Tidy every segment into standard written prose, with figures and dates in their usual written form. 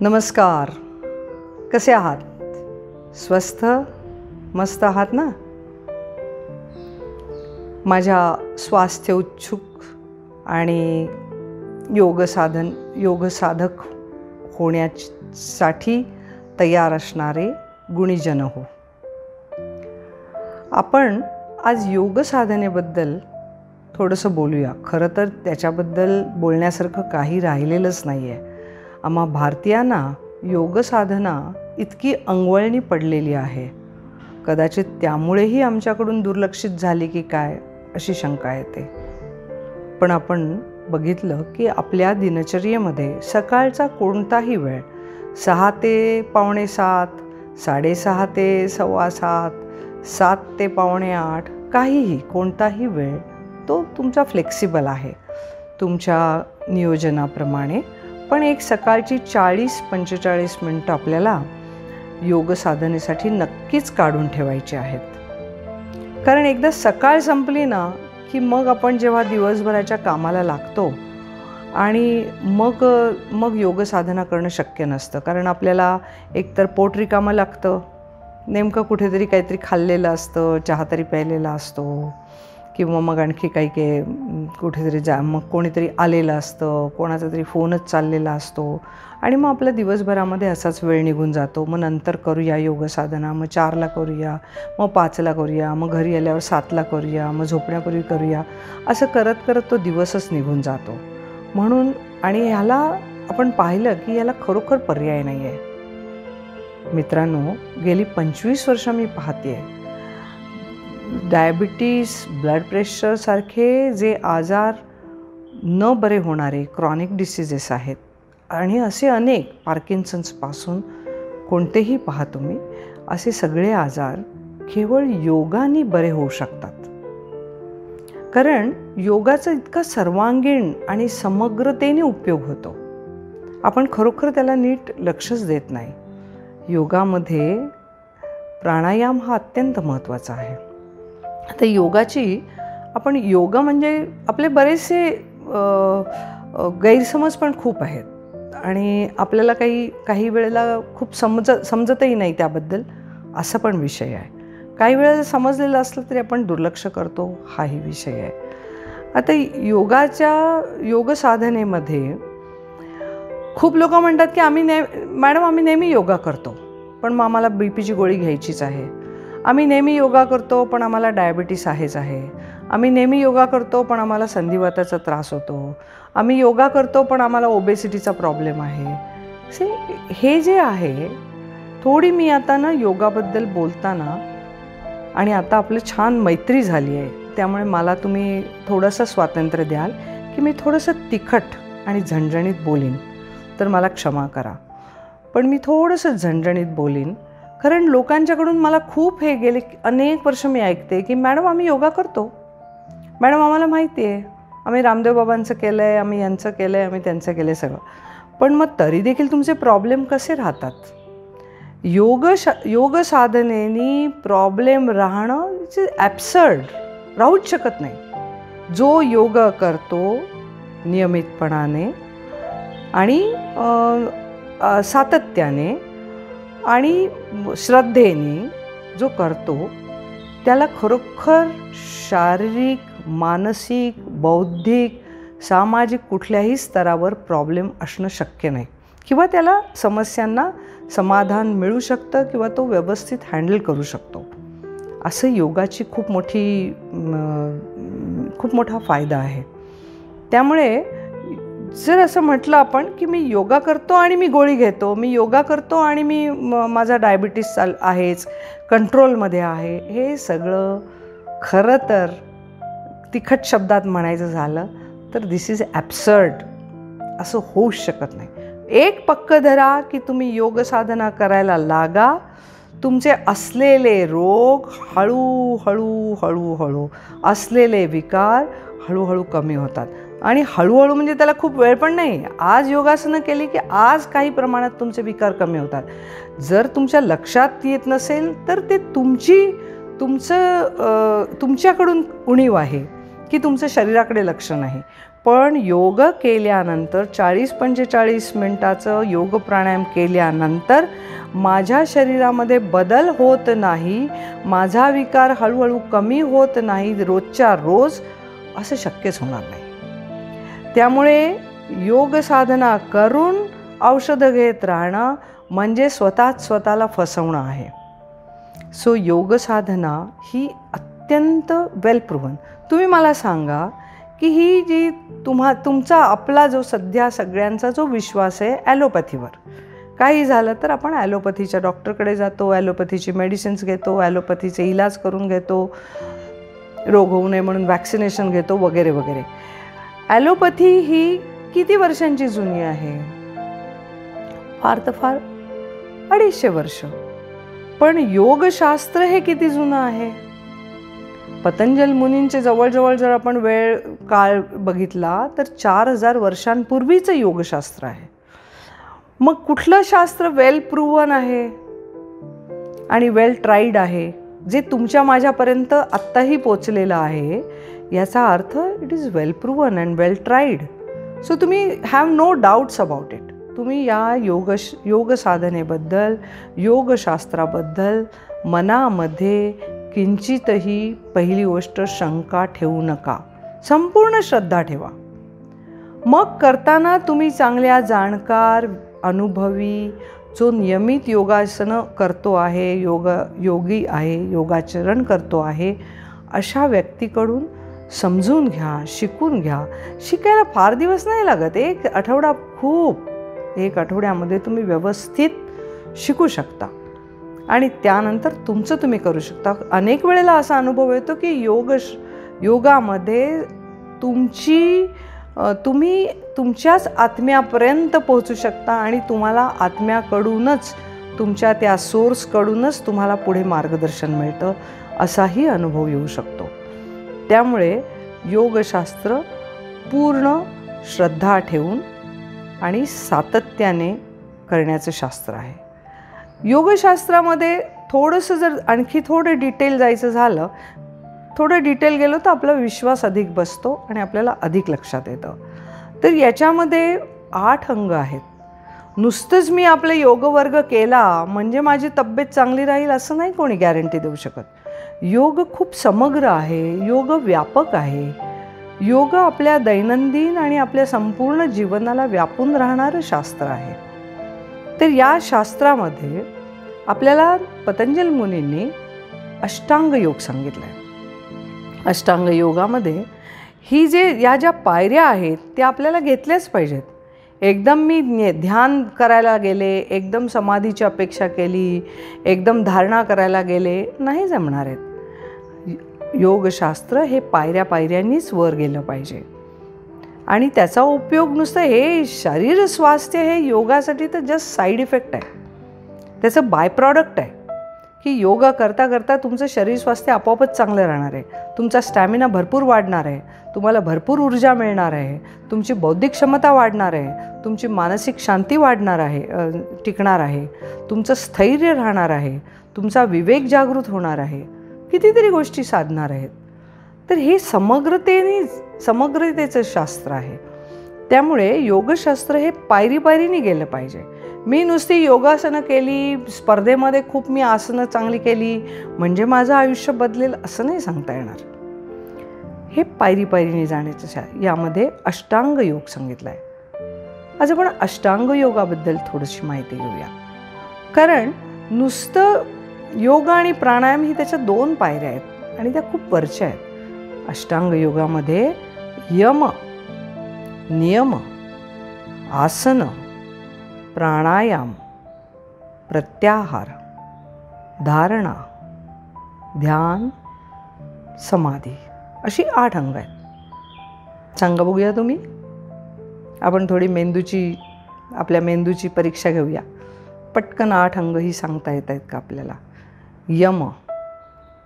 नमस्कार. कसे आहात? स्वस्थ मस्त आहात ना? माझ्या स्वास्थ्य उत्सुक आणि योगसाधक होण्यासाठी तयार असणारे गुणीजन हो. आपण आज योग साधनेबद्दल थोडंसं बोलूया. खरं तर त्याच्याबद्दल बोलण्यासारखं काही राहिलेलंच नाही आहे. आम्हा भारतीयांना योग साधना इतकी अंगवळणी पडलेली आहे. कदाचित त्यामुळेही आमच्याकडून दुर्लक्षित झाली की काय अशी शंका येते. पण आपण बघितलं की आपल्या दिनचर्येमध्ये सकाळचा कोणताही वेळ 6 ते पावणे 7, 6:30 ते 7:15, 7 ते पावणे 8, काहीही कोणताही वेळ तो तुमचा फ्लेक्सिबल आहे तुमच्या नियोजनाप्रमाणे. पण एक सकाळची 40-45 मिनटं आपल्याला योग साधनेसाठी नक्कीच काढून ठेवायची आहेत. कारण एकदा सकाळ संपली ना की मग आपण जेव्हा दिवसभराच्या कामाला लागतो आणि मग योग साधना करणं शक्य नसतं. कारण आपल्याला एकतर पोट रिकामं लागतं, नेमकं कुठेतरी काहीतरी खाल्लेलं असतं, चहा तरी प्यायलेला असतो, किंवा मग आणखी काही कुठेतरी मग कोणीतरी आलेलं असतं, कोणाचा तरी फोनच चाललेला असतो आणि मग आपल्या दिवसभरामध्ये असाच वेळ निघून जातो. मग नंतर करूया योग साधना, मग 4ला करूया, मग 5ला करूया, मग घरी आल्यावर 7ला करूया, मग झोपण्यापूर्वी करूया, असं करत करत तो दिवसच निघून जातो. म्हणून आणि ह्याला आपण पाहिलं की याला खरोखर पर्याय नाही आहे. मित्रांनो, गेली 25 वर्ष मी पाहते आहे डायबिटीज, ब्लड प्रेशरसारखे जे आजार न बरे होणारे क्रॉनिक डिसीजेस आहेत आणि असे अनेक पार्किन्सन्सपासून कोणतेही पहा तुम्ही, असे सगळे आजार केवळ योगाने बरे होऊ शकतात. कारण योगाचा इतका सर्वांगीण आणि समग्रतेने उपयोग होतो. आपण खरोखर त्याला नीट लक्षच देत नाही. योगामध्ये प्राणायाम हा अत्यंत महत्त्वाचा आहे. आता योगा म्हणजे आपले बरेचसे गैरसमज पण खूप आहेत आणि आपल्याला काही वेळेला खूप समजतही नाही त्याबद्दल, असा पण विषय आहे. काही वेळेला समजलेलं असलं तरी आपण दुर्लक्ष करतो, हाही विषय आहे. आता योग साधनेमध्ये खूप लोक म्हणतात की आम्ही नेहमी योगा करतो पण मग आम्हाला बीपीची गोळी घ्यायचीच आहे. आम्ही नेहमी योगा करतो पण आम्हाला डायबिटीस आहे. आम्ही नेहमी योगा करतो पण आम्हाला संधिवाताचा त्रास होतो. आम्ही योगा करतो पण आम्हाला ओबेसिटीचा प्रॉब्लेम आहे. हे जे आहे, थोडी मी आता ना योगाबद्दल बोलताना, आणि आता आपलं छान मैत्री झाली आहे त्यामुळे मला तुम्ही थोडंसं स्वातंत्र्य द्याल की मी थोडंसं तिखट आणि झणझणीत बोलीन तर मला क्षमा करा. पण मी थोडंसं झणझणीत बोलीन कारण लोकांच्याकडून मला खूप गेले अनेक वर्ष मी ऐकते की मॅडम आम्ही योगा करतो, मॅडम आम्हाला माहिती आहे, आम्ही रामदेव बाबांचं केलं आहे, आम्ही यांचं केलं आहे, आम्ही त्यांचं केलं आहे सगळं. पण मग तरी देखील तुमचे प्रॉब्लेम कसे राहतात? योग साधनेनी प्रॉब्लेम राहणं ॲब्सर्ड, राहूच शकत नाही. जो योग करतो नियमितपणाने आणि सातत्याने आणि श्रद्धेने जो करतो त्याला खरोखर शारीरिक, मानसिक, बौद्धिक, सामाजिक कुठल्याही स्तरावर प्रॉब्लेम असणं शक्य नाही किंवा त्याला समस्यांना समाधान मिळू शकतं किंवा तो व्यवस्थित हँडल करू शकतो. असं योगाची खूप मोठा फायदा आहे. त्यामुळे जर असं म्हटलं आपण की मी योगा करतो आणि मी गोळी घेतो, मी योगा करतो आणि माझा डायबिटीस आहेच, कंट्रोलमध्ये आहे, हे सगळं खरं तर तिखट शब्दात म्हणायचं झालं तर दिस इज ॲब्सर्ड. असं होऊच शकत नाही. एक पक्क धरा की तुम्ही योग साधना करायला लागा, तुमचे असलेले रोग हळूहळू असलेले विकार हळूहळू कमी होतात. आणि हळूहळू म्हणजे त्याला खूप वेळ पण नाही. आज योगासनं केली की आज काही प्रमाणात तुमचे विकार कमी होतात. जर तुमच्या लक्षात येत नसेल तर ते तुमच्याकडून उणीव आहे की तुमचं शरीराकडे लक्ष नाही. पण योग केल्यानंतर 40-45 मिनिटाचं योग प्राणायाम केल्यानंतर माझ्या शरीरामध्ये बदल होत नाही, माझा विकार हळूहळू कमी होत नाही रोजच्या रोज, असं शक्यच होणार नाही. त्यामुळे योग साधना करून औषधं घेत राहणं म्हणजे स्वतःला फसवणं आहे. सो योग साधना ही अत्यंत वेल प्रूव्हन. तुम्ही मला सांगा की ही जी तुमचा आपला जो सध्या सगळ्यांचा जो विश्वास आहे ॲलोपॅथीवर, काही झालं तर आपण ॲलोपॅथीच्या डॉक्टरकडे जातो, ॲलोपॅथीची मेडिसिन्स घेतो, ॲलोपॅथीचे इलाज करून घेतो, रोग होऊ नये म्हणून वॅक्सिनेशन घेतो वगैरे वगैरे. ॲलोपॅथी ही किती वर्षांची जुनी आहे? फार तर फार 250 वर्ष. पण योगशास्त्र हे किती जुनं आहे? पतंजल मुनींचे जवळजवळ जर आपण काळ बघितला तर 4000 वर्षांपूर्वीचं योगशास्त्र आहे. मग कुठलं शास्त्र वेल प्रूव्हन आहे आणि वेल ट्राईड आहे, जे तुमच्या माझ्यापर्यंत आत्ताही पोचलेलं आहे? याचा अर्थ it is well proven and well tried. So तुम्ही have no doubts about it. तुम्ही या योग साधनेबद्दल, योगशास्त्राबद्दल मनामध्ये किंचितही पहिली गोष्ट शंका ठेवू नका, संपूर्ण श्रद्धा ठेवा. मग करताना तुम्ही चांगल्या जाणकार, अनुभवी, जो नियमित योगासनं करतो आहे, योगी आहे, योगाचरण करतो आहे, अशा व्यक्तीकडून समजून घ्या, शिकून घ्या. शिकायला फार दिवस नाही लागत, 1 आठवडा खूप. 1 आठवड्यामध्ये तुम्ही व्यवस्थित शिकू शकता आणि त्यानंतर तुमचं तुम्ही करू शकता. अनेक वेळेला असा अनुभव येतो की योगामध्ये तुम्ही तुमच्याच आत्म्यापर्यंत पोहोचू शकता आणि तुम्हाला आत्म्याकडूनच, तुमच्या त्या सोर्सकडूनच तुम्हाला पुढे मार्गदर्शन मिळतं, असाही अनुभव येऊ शकतो. त्यामुळे योगशास्त्र पूर्ण श्रद्धा ठेवून आणि सातत्याने करण्याचं शास्त्र आहे. योगशास्त्रामध्ये थोडंसं जर आणखी थोडं डिटेल जायचं झालं, थोडं डिटेल गेलो तर आपला विश्वास अधिक बसतो आणि आपल्याला अधिक लक्षात येतं. तर याच्यामध्ये 8 अंग आहेत. नुसतंच मी आपला योगवर्ग केला म्हणजे माझी तब्येत चांगली राहील असं नाही कोणी गॅरंटी देऊ शकत. योग खूप समग्र आहे, योग व्यापक आहे. योग आपल्या दैनंदिन आणि आपल्या संपूर्ण जीवनाला व्यापून राहणारं शास्त्र आहे. तर या शास्त्रामध्ये आपल्याला पतंजल मुनींनी अष्टांग योग सांगितला आहे. अष्टांग योगामध्ये या ज्या पायऱ्या आहेत त्या आपल्याला घेतल्याच पाहिजेत. एकदम मी ध्यान करायला गेले, एकदम समाधीची अपेक्षा केली, एकदम धारणा करायला गेले, नाही जमणार आहेत. योगशास्त्र हे पायऱ्यांनीच वर गेलं पाहिजे आणि त्याचा उपयोग नुसतं हे शरीर स्वास्थ्य हे योगासाठी तर जस्ट साईड इफेक्ट आहे, त्याचं बाय प्रॉडक्ट आहे की योगा करता करता तुमचं शरीर स्वास्थ्य आपोआपच चांगलं राहणार आहे, तुमचा स्टॅमिना भरपूर वाढणार आहे, तुम्हाला भरपूर ऊर्जा मिळणार आहे, तुमची बौद्धिक क्षमता वाढणार आहे, तुमची मानसिक शांती वाढणार आहे, टिकणार आहे, तुमचं स्थैर्य राहणार आहे, तुमचा विवेक जागृत होणार आहे, कितीतरी गोष्टी साधणार आहेत. तर हे समग्रतेचं शास्त्र आहे. त्यामुळे योगशास्त्र हे पायरीने गेलं पाहिजे. मी नुसती योगासनं केली, स्पर्धेमध्ये खूप मी आसनं चांगली केली म्हणजे माझं आयुष्य बदलेल असं नाही सांगता येणार. हे पायरीने जाण्याचं यामध्ये अष्टांग योग सांगितला आहे. आज आपण अष्टांग योगाबद्दल थोडीशी माहिती घेऊया. कारण नुसतं योग आणि प्राणायाम ही त्याच्या 2 पायऱ्या आहेत आणि त्या खूप वरच्या आहेत. अष्टांग योगामध्ये यम, नियम, आसन, प्राणायाम, प्रत्याहार, धारणा, ध्यान, समाधी अशी 8 अंग आहेत. सांगा बघूया तुम्ही. आपण थोडी आपल्या मेंदूची परीक्षा घेऊया. पटकन 8 अंग ही सांगता येत आहेत का आपल्याला? यम,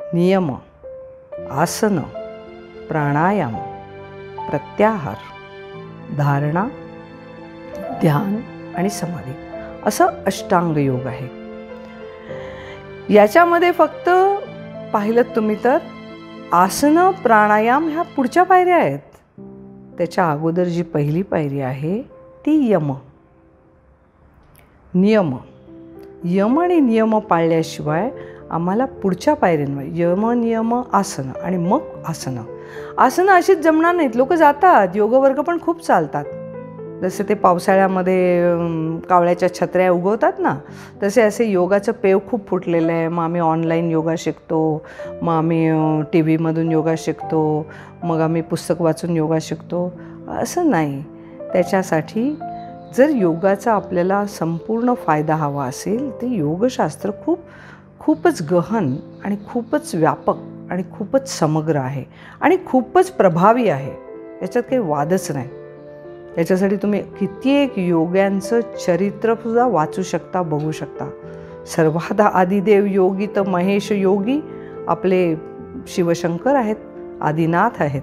नियम, आसन, प्राणायाम, प्रत्याहार, धारणा, ध्यान आणि समाधी असं अष्टांग योग आहे. याच्यामध्ये फक्त पाहिलं तुम्ही तर आसन, प्राणायाम ह्या पुढच्या पायऱ्या आहेत. त्याच्या अगोदर जी पहिली पायरी आहे ती यम. नियम. यम आणि नियम पाळल्याशिवाय आम्हाला पुढच्या पायरींवर यम नियम आसनं आणि मग आसनं. आसनं अशीच जमणार नाहीत. लोक जातात, योगवर्ग पण खूप चालतात. जसे ते पावसाळ्यामध्ये कावळ्याच्या छत्र्या उगवतात ना, तसे असे योगाचं पेव खूप फुटलेलं आहे. मग आम्ही ऑनलाईन योगा शिकतो, मग आम्ही टी व्हीमधून योगा शिकतो, मग आम्ही पुस्तक वाचून योगा शिकतो, असं नाही. त्याच्यासाठी जर योगाचा आपल्याला संपूर्ण फायदा हवा असेल तर योगशास्त्र खूपच गहन आणि खूपच व्यापक आणि खूपच समग्र आहे आणि खूपच प्रभावी आहे. याच्यात काही वादच नाही. याच्यासाठी तुम्ही कित्येक योग्यांचं चरित्रसुद्धा वाचू शकता, बघू शकता. सर्वात आदिदेव योगी तर महेश योगी आपले शिवशंकर आहेत, आदिनाथ आहेत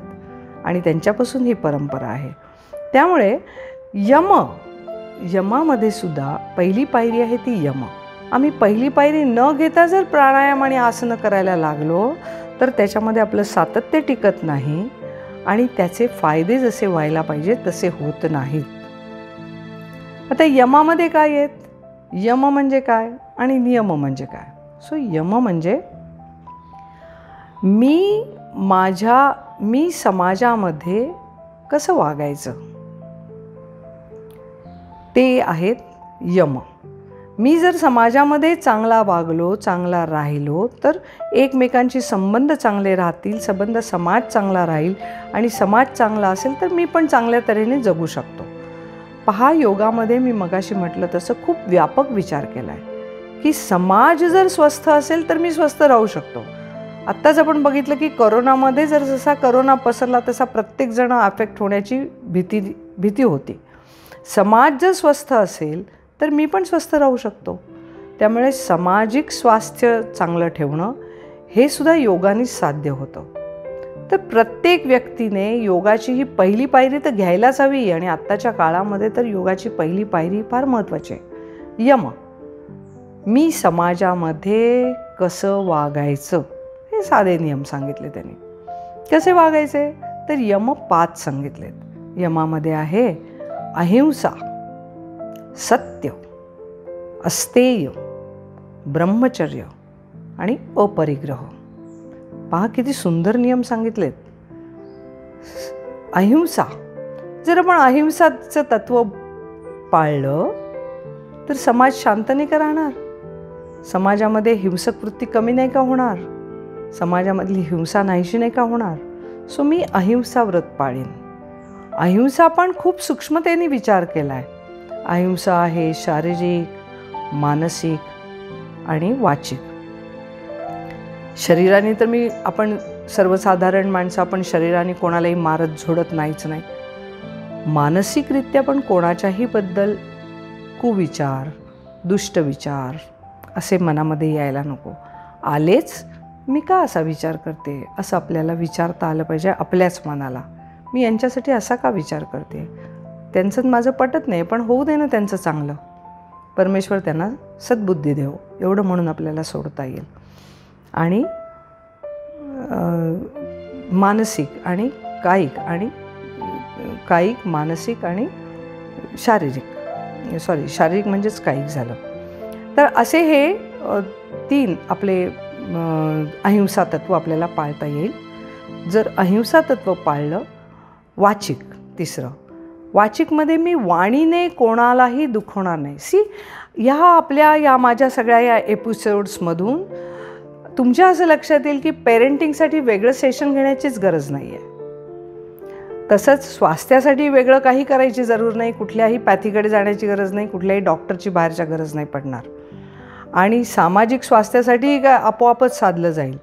आणि त्यांच्यापासून ही परंपरा आहे. त्यामुळे यमामध्ये सुद्धा पहिली पायरी आहे ती यम. आम्ही पहिली पायरी न घेता जर प्राणायाम आणि आसनं करायला लागलो तर त्याच्यामध्ये आपलं सातत्य टिकत नाही आणि त्याचे फायदे जसे व्हायला पाहिजे तसे होत नाहीत. आता यमामध्ये काय आहेत? यम म्हणजे काय आणि नियम म्हणजे काय? सो यम म्हणजे मी समाजामध्ये कसं वागायचं ते आहेत यम. मी जर समाजामध्ये चांगला वागलो, चांगला राहिलो तर एकमेकांशी संबंध चांगले राहतील, समाज चांगला राहील आणि समाज चांगला असेल तर मी पण चांगल्या तऱ्हेने जगू शकतो. पहा, योगामध्ये मी मगाशी म्हटलं तसं खूप व्यापक विचार केला आहे की समाज जर स्वस्थ असेल तर मी स्वस्थ राहू शकतो. आत्ताच आपण बघितलं की कोरोनामध्ये जर जसा कोरोना पसरला तसा प्रत्येकजण अफेक्ट होण्याची भीती होती. समाज जर स्वस्थ असेल तर मी पण स्वस्थ राहू शकतो. त्यामुळे सामाजिक स्वास्थ्य चांगलं ठेवणं हे सुद्धा योगानेच साध्य होतं. तर प्रत्येक व्यक्तीने योगाची ही पहिली पायरी तर घ्यायलाच हवी आणि आत्ताच्या काळामध्ये तर योगाची पहिली पायरी फार महत्त्वाची आहे. यम. मी समाजामध्ये कसं वागायचं हे साधे नियम सांगितले त्यांनी. कसे वागायचे तर यम 5 सांगितलेत. यमामध्ये आहे अहिंसा, सत्य, अस्तेय, ब्रह्मचर्य आणि अपरिग्रह. पहा किती सुंदर नियम सांगितलेत. अहिंसा. जर आपण अहिंसाचं तत्व पाळलं तर समाज शांत नाही का राहणार? समाजामध्ये हिंसक वृत्ती कमी नाही का होणार? समाजामधली हिंसा नाहीशी नाही का होणार? सो मी अहिंसा व्रत पाळीन. अहिंसा पण खूप सूक्ष्मतेने विचार केला आहे. अहिंसा आहे शारीरिक, मानसिक आणि वाचिक. शरीराने तर आपण सर्वसाधारण माणसं आपण शरीराने कोणालाही मारत झोडत नाहीच नाही. मानसिकरित्या पण कोणाच्याही बद्दल कुविचार, दुष्ट विचार असे मनामध्ये यायला नको. आलेच मी का असा विचार करते असं आपल्याला विचारता आलं पाहिजे आपल्याच मनाला. मी यांच्यासाठी असा का विचार करते? त्यांचं माझं पटत नाही पण होऊ दे ना त्यांचं चांगलं. परमेश्वर त्यांना सद्बुद्धी देव एवढं म्हणून आपल्याला सोडता येईल. आणि मानसिक आणि कायिक मानसिक आणि शारीरिक म्हणजेच कायिक झालं. तर असे हे 3 आपले अहिंसा तत्व आपल्याला पाळता येईल. जर अहिंसा तत्व पाळलं. वाचिक. तिसरं वाचिकमध्ये मी वाणीने कोणालाही दुखवणार नाही. या माझ्या सगळ्या या एपिसोड्समधून तुमच्या असं लक्षात येईल की पेरेंटिंगसाठी वेगळं सेशन घेण्याचीच गरज नाही आहे. तसंच स्वास्थ्यासाठी वेगळं काही करायची जरूर नाही. कुठल्याही पॅथीकडे जाण्याची गरज नाही. कुठल्याही डॉक्टरची बाहेरच्या गरज नाही पडणार. आणि सामाजिक स्वास्थ्यासाठी काय आपोआपच साधलं जाईल.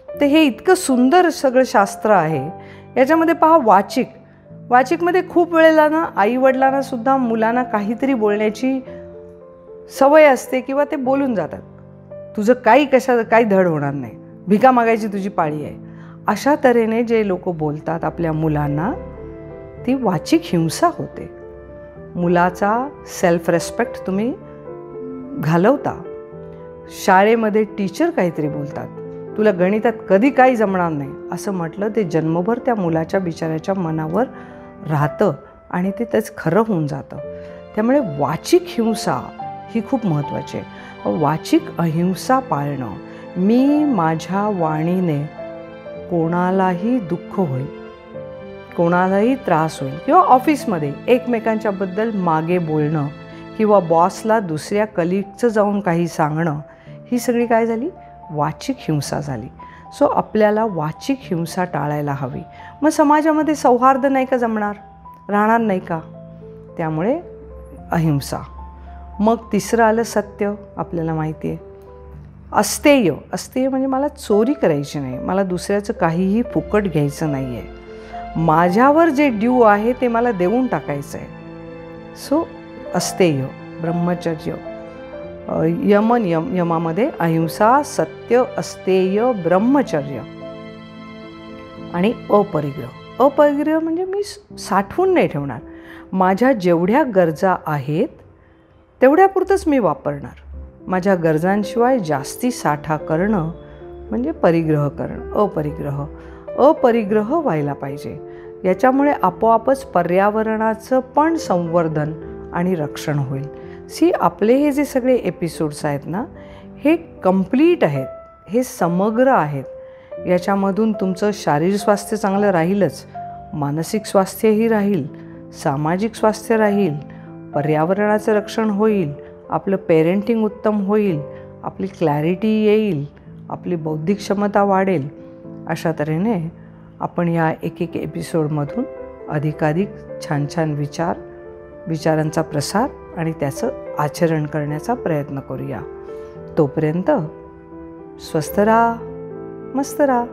तर हे इतकं सुंदर सगळं शास्त्र आहे. याच्यामध्ये पहा वाचिकमध्ये खूप वेळेला ना आईवडिलांना सुद्धा मुलांना काहीतरी बोलण्याची सवय असते किंवा ते बोलून जातात. तुझं काही धड होणार नाही, भिका मागायची तुझी पाळी आहे, अशा तऱ्हेने जे लोक बोलतात आपल्या मुलांना ती वाचिक हिंसा होते. मुलाचा सेल्फ रेस्पेक्ट तुम्ही घालवता. शाळेमध्ये टीचर काहीतरी बोलतात, तुला गणितात कधी काही जमणार नाही असं म्हटलं ते जन्मभर त्या मुलाच्या बिचाऱ्याच्या मनावर राहतं आणि ते त्याच खरं होऊन जातं. त्यामुळे वाचिक हिंसा ही खूप महत्त्वाची आहे. वाचिक अहिंसा पाळणं, मी माझ्या वाणीने कोणालाही दुःख होईल, कोणालाही त्रास होईल किंवा ऑफिसमध्ये एकमेकांच्याबद्दल मागे बोलणं किंवा बॉसला दुसऱ्या कलिगचं जाऊन काही सांगणं, ही सगळी काय झाली? वाचिक हिंसा झाली. सो आपल्याला वाचिक हिंसा टाळायला हवी. मग समाजामध्ये सौहार्द नाही का जमणार, राहणार नाही का? त्यामुळे अहिंसा. मग तिसरं आलं सत्य. आपल्याला माहिती आहे. अस्तेय. अस्तेय म्हणजे मला चोरी करायची नाही, मला दुसऱ्याचं काहीही फुकट घ्यायचं नाही आहे, माझ्यावर जे ड्यू आहे ते मला देऊन टाकायचं आहे. सो अस्तेय. ब्रह्मचर्य. यमामध्ये अहिंसा, सत्य, अस्तेय, ब्रह्मचर्य आणि अपरिग्रह. अपरिग्रह म्हणजे मी साठवून नाही ठेवणार, माझ्या जेवढ्या गरजा आहेत तेवढ्यापुरतंच मी वापरणार. माझ्या गरजांशिवाय जास्ती साठा करणं म्हणजे परिग्रह करणं. अपरिग्रह. अपरिग्रह व्हायला पाहिजे. याच्यामुळे आपोआपच पर्यावरणाचं पण संवर्धन आणि रक्षण होईल. आपले हे जे सगळे एपिसोड्स आहेत ना, हे कंप्लीट आहेत, हे समग्र आहेत. याच्यामधून तुमचं शारीरिक स्वास्थ्य चांगलं राहीलच, मानसिक स्वास्थ्यही राहील, सामाजिक स्वास्थ्य राहील, पर्यावरणाचं रक्षण होईल, आपलं पेरेंटिंग उत्तम होईल, आपली क्लॅरिटी येईल, आपली बौद्धिक क्षमता वाढेल. अशा तऱ्हेने आपण या एक एपिसोडमधून अधिकाधिक छान छान विचारांचा प्रसार आणि त्याचं आचरण करण्याचा प्रयत्न करूया. तोपर्यंत स्वस्थ राहा, मस्त राहा.